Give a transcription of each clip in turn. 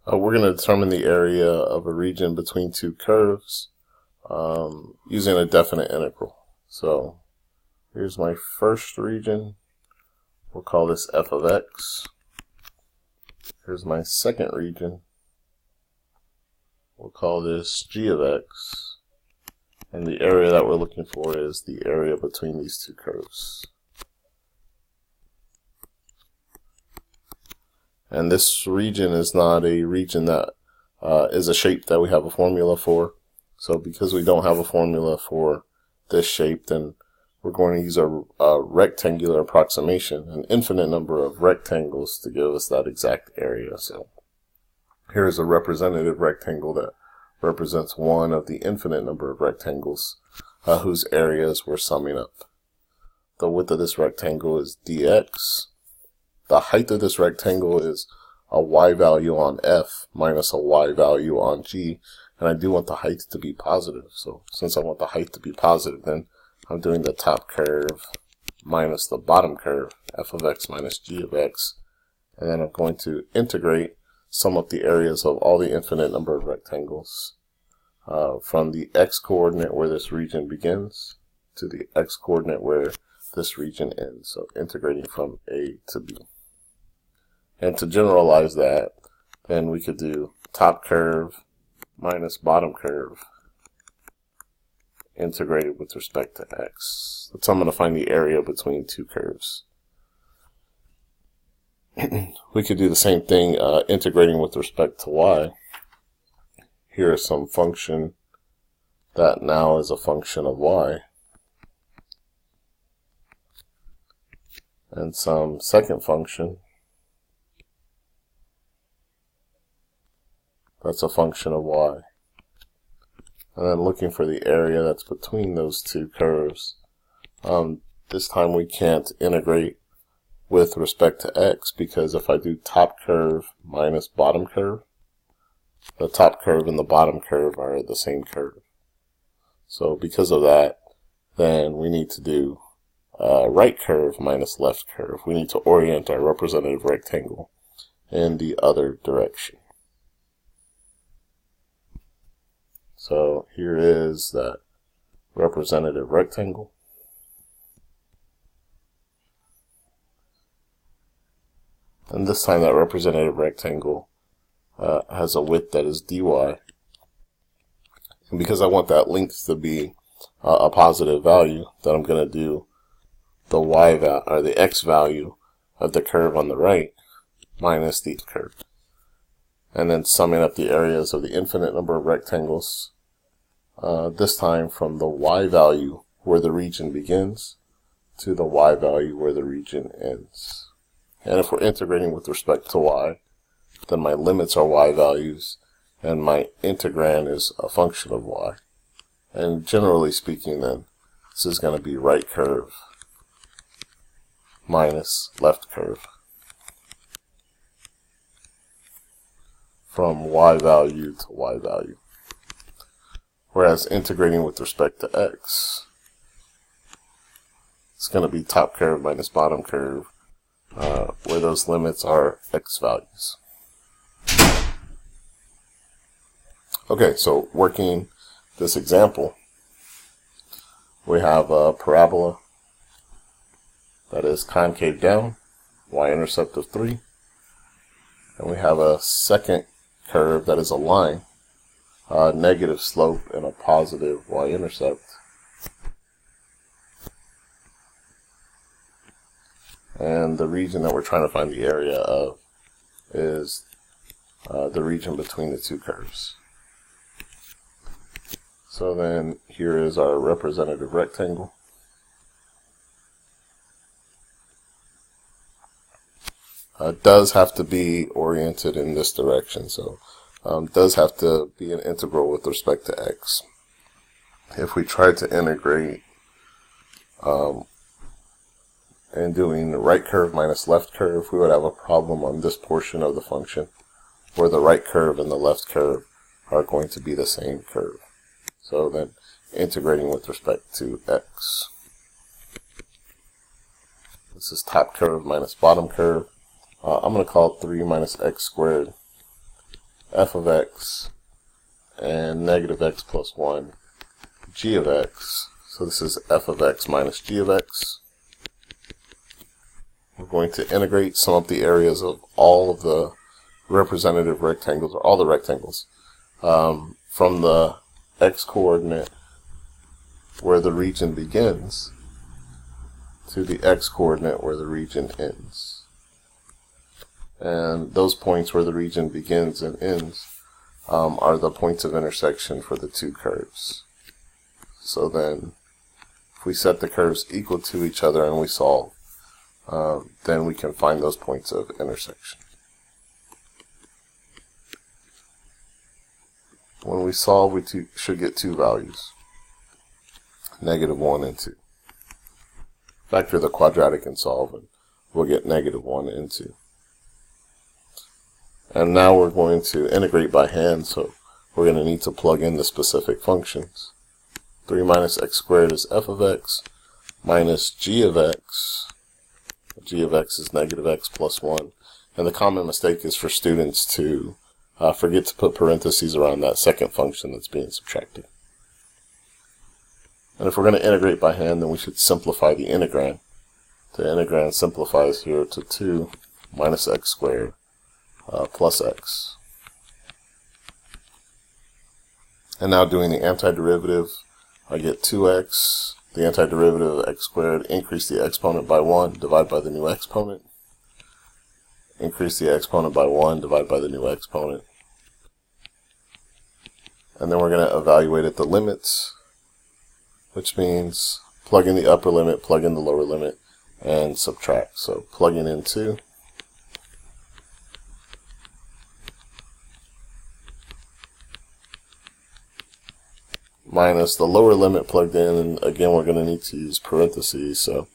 We're going to determine the area of a region between two curves using a definite integral. So here's my first region. We'll call this f of x. Here's my second region. We'll call this g of x. And the area that we're looking for is the area between these two curves. And this region is not a region that is a shape that we have a formula for. So because we don't have a formula for this shape, then we're going to use a rectangular approximation, an infinite number of rectangles to give us that exact area. So here's a representative rectangle that represents one of the infinite number of rectangles whose areas we're summing up. The width of this rectangle is dx. The height of this rectangle is a y value on f minus a y value on g, and I do want the height to be positive. So since I want the height to be positive, then I'm doing the top curve minus the bottom curve, f of x minus g of x, and then I'm going to integrate, sum up the areas of all the infinite number of rectangles from the x-coordinate where this region begins to the x-coordinate where this region ends. So integrating from a to b. And to generalize that, then we could do top curve minus bottom curve integrated with respect to x. So I'm going to find the area between two curves. We could do the same thing integrating with respect to y. Here is some function that now is a function of y. And some second function that's a function of y. And then looking for the area that's between those two curves. This time we can't integrate with respect to x, because if I do top curve minus bottom curve, the top curve and the bottom curve are the same curve. So because of that, then we need to do right curve minus left curve. We need to orient our representative rectangle in the other direction. So here is that representative rectangle. And this time that representative rectangle has a width that is dy. And because I want that length to be a positive value, then I'm going to do the y value, or the x value of the curve on the right minus the curve. And then summing up the areas of the infinite number of rectangles, this time from the y value where the region begins to the y value where the region ends. And if we're integrating with respect to y, then my limits are y values, and my integrand is a function of y. And generally speaking, then, this is going to be right curve minus left curve from y value to y value. Whereas integrating with respect to x, it's going to be top curve minus bottom curve, where those limits are x values. Okay, so working this example, we have a parabola that is concave down, y-intercept of 3, and we have a second curve that is a line, negative slope and a positive y-intercept. And the region that we're trying to find the area of is the region between the two curves. So then here is our representative rectangle. Does have to be oriented in this direction, so does have to be an integral with respect to x. If we try to integrate and doing the right curve minus left curve, we would have a problem on this portion of the function where the right curve and the left curve are going to be the same curve. So then integrating with respect to x. This is top curve minus bottom curve. I'm going to call it 3 minus x squared f of x and negative x plus 1 g of x. So this is f of x minus g of x. We're going to integrate, sum up the areas of all of the representative rectangles, or all the rectangles, from the x-coordinate where the region begins to the x-coordinate where the region ends. And those points where the region begins and ends are the points of intersection for the two curves. So then, if we set the curves equal to each other and we solve, then we can find those points of intersection. When we solve, we should get two values, negative 1 and 2. Factor the quadratic and solve, and we'll get negative 1 and 2. And now we're going to integrate by hand, so we're going to need to plug in the specific functions. 3 minus x squared is f of x minus g of x. G of x is negative x plus 1. And the common mistake is for students to forget to put parentheses around that second function that's being subtracted. And if we're going to integrate by hand, then we should simplify the integrand. The integrand simplifies here to 2 minus x squared plus x. And now doing the antiderivative, I get 2x, the antiderivative of x squared, increase the exponent by 1, divide by the new exponent. Increase the exponent by 1, divide by the new exponent. And then we're going to evaluate at the limits, which means plug in the upper limit, plug in the lower limit, and subtract. So plugging in 2. Minus the lower limit plugged in, and again we're going to need to use parentheses, so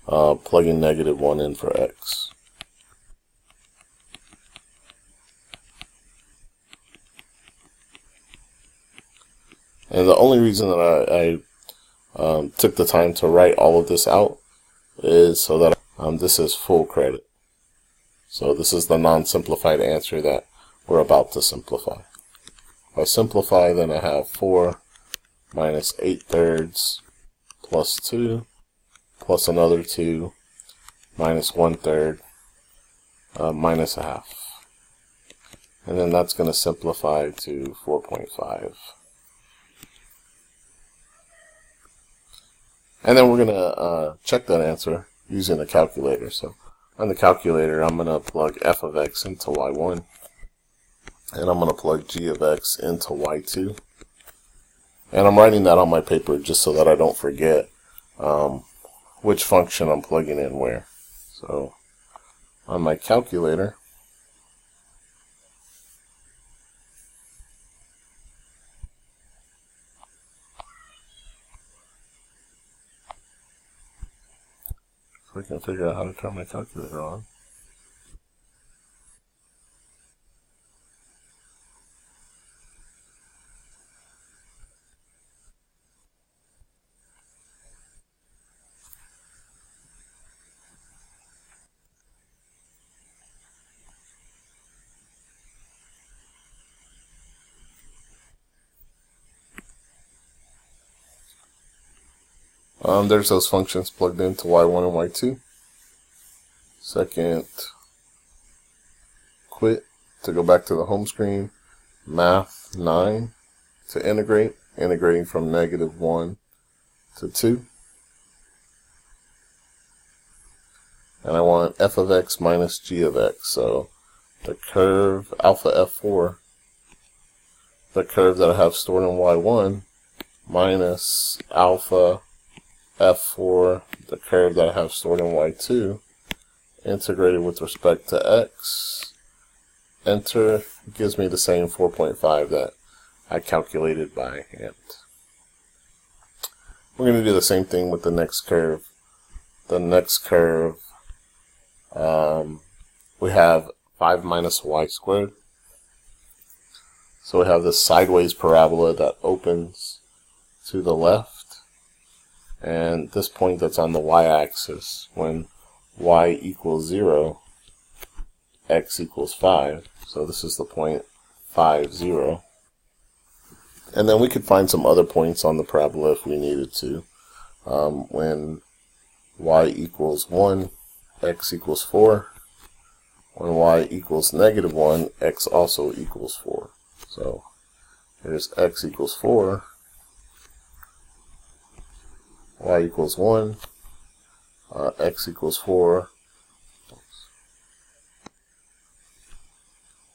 plugging negative 1 in for x. And the only reason that I took the time to write all of this out is so that this is full credit. So this is the non-simplified answer that we're about to simplify. If I simplify, then I have 4 minus 8/3 plus 2 plus another 2 minus 1/3 minus a half. And then that's going to simplify to 4.5. And then we're going to check that answer using a calculator. So on the calculator, I'm going to plug f of x into y1. And I'm going to plug g of x into y2. And I'm writing that on my paper just so that I don't forget which function I'm plugging in where. So on my calculator, so I can figure out how to turn my calculator on. There's those functions plugged into y1 and y2. Second, quit to go back to the home screen. Math 9 to integrate, integrating from negative 1 to 2. And I want f of x minus g of x. So the curve alpha f4, the curve that I have stored in y1, minus alpha f4, the curve that I have stored in y2, integrated with respect to x, enter, gives me the same 4.5 that I calculated by hand. We're going to do the same thing with the next curve. The next curve, we have 5 minus y squared. So we have this sideways parabola that opens to the left. And this point that's on the y-axis, when y equals 0, x equals 5. So this is the point 5, 0. And then we could find some other points on the parabola if we needed to. When y equals 1, x equals 4. When y equals -1, x also equals 4. So here's x equals 4, y equals 1, x equals 4,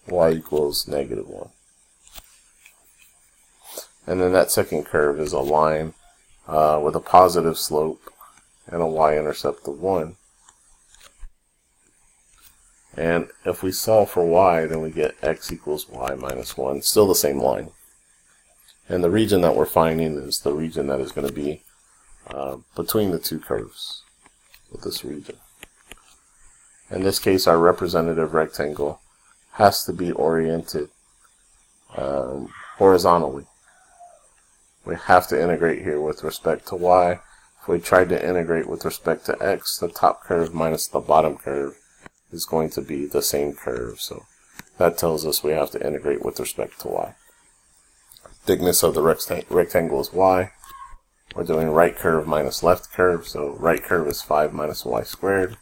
y equals -1. And then that second curve is a line with a positive slope and a y-intercept of 1. And if we solve for y, then we get x equals y minus 1. Still the same line. And the region that we're finding is the region that is going to be between the two curves with this region. In this case, our representative rectangle has to be oriented horizontally. We have to integrate here with respect to y. If we tried to integrate with respect to x, the top curve minus the bottom curve is going to be the same curve. So that tells us we have to integrate with respect to y. Thickness of the rectangle is y. We're doing right curve minus left curve. So right curve is 5 minus y squared.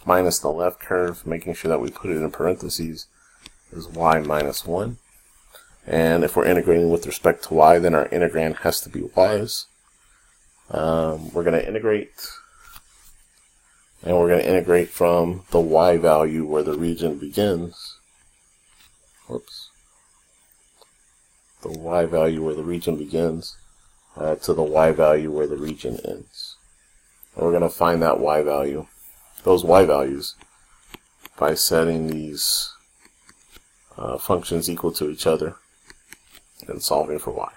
Minus the left curve, making sure that we put it in parentheses, is y minus 1. And if we're integrating with respect to y, then our integrand has to be y's. We're going to integrate, and we're going to integrate from the y value where the region begins. Whoops. The y value where the region begins to the y value where the region ends. And we're going to find that y value, those y values, by setting these functions equal to each other and solving for y.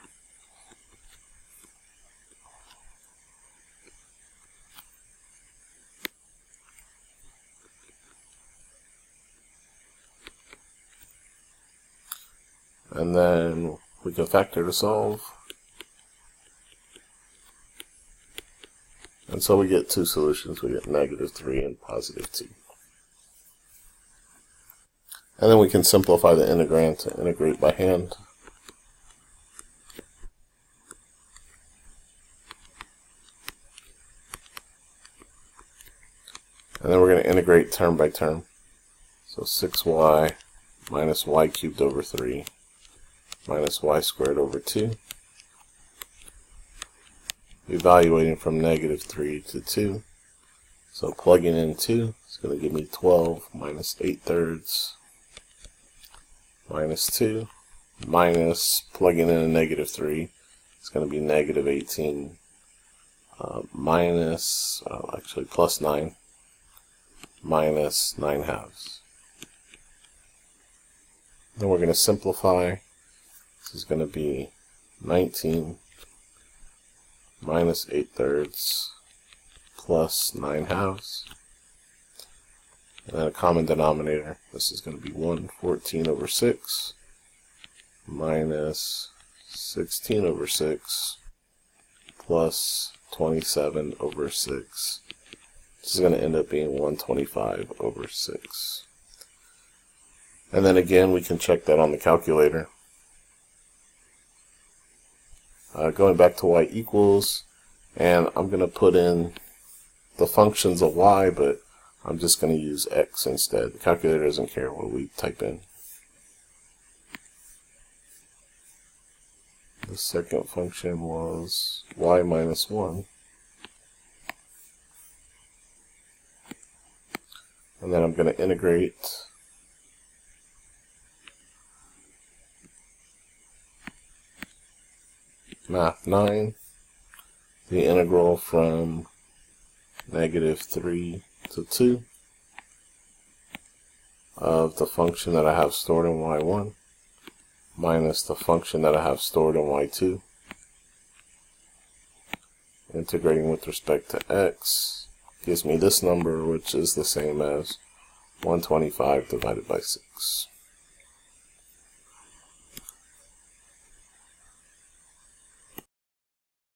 And then we can factor to solve. And so we get two solutions. We get -3 and +2. And then we can simplify the integrand to integrate by hand. And then we're going to integrate term by term. So 6y minus y cubed over 3 minus y squared over 2. Evaluating from -3 to 2. So plugging in 2, it's going to give me 12 minus 8/3 minus 2, minus plugging in a -3, it's going to be -18 minus, actually plus 9, minus 9/2. Then we're going to simplify. This is going to be 19 minus 8/3 plus 9/2. And then a common denominator. This is going to be 1/14 over 6 minus 16 over 6 plus 27 over 6. This is going to end up being 125 over 6. And then again, we can check that on the calculator. Going back to y equals, and I'm going to put in the functions of y, but I'm just going to use x instead. The calculator doesn't care what we type in. The second function was y minus 1. And then I'm going to integrate Math 9, the integral from -3 to 2 of the function that I have stored in y1 minus the function that I have stored in y2. Integrating with respect to x gives me this number, which is the same as 125 divided by 6.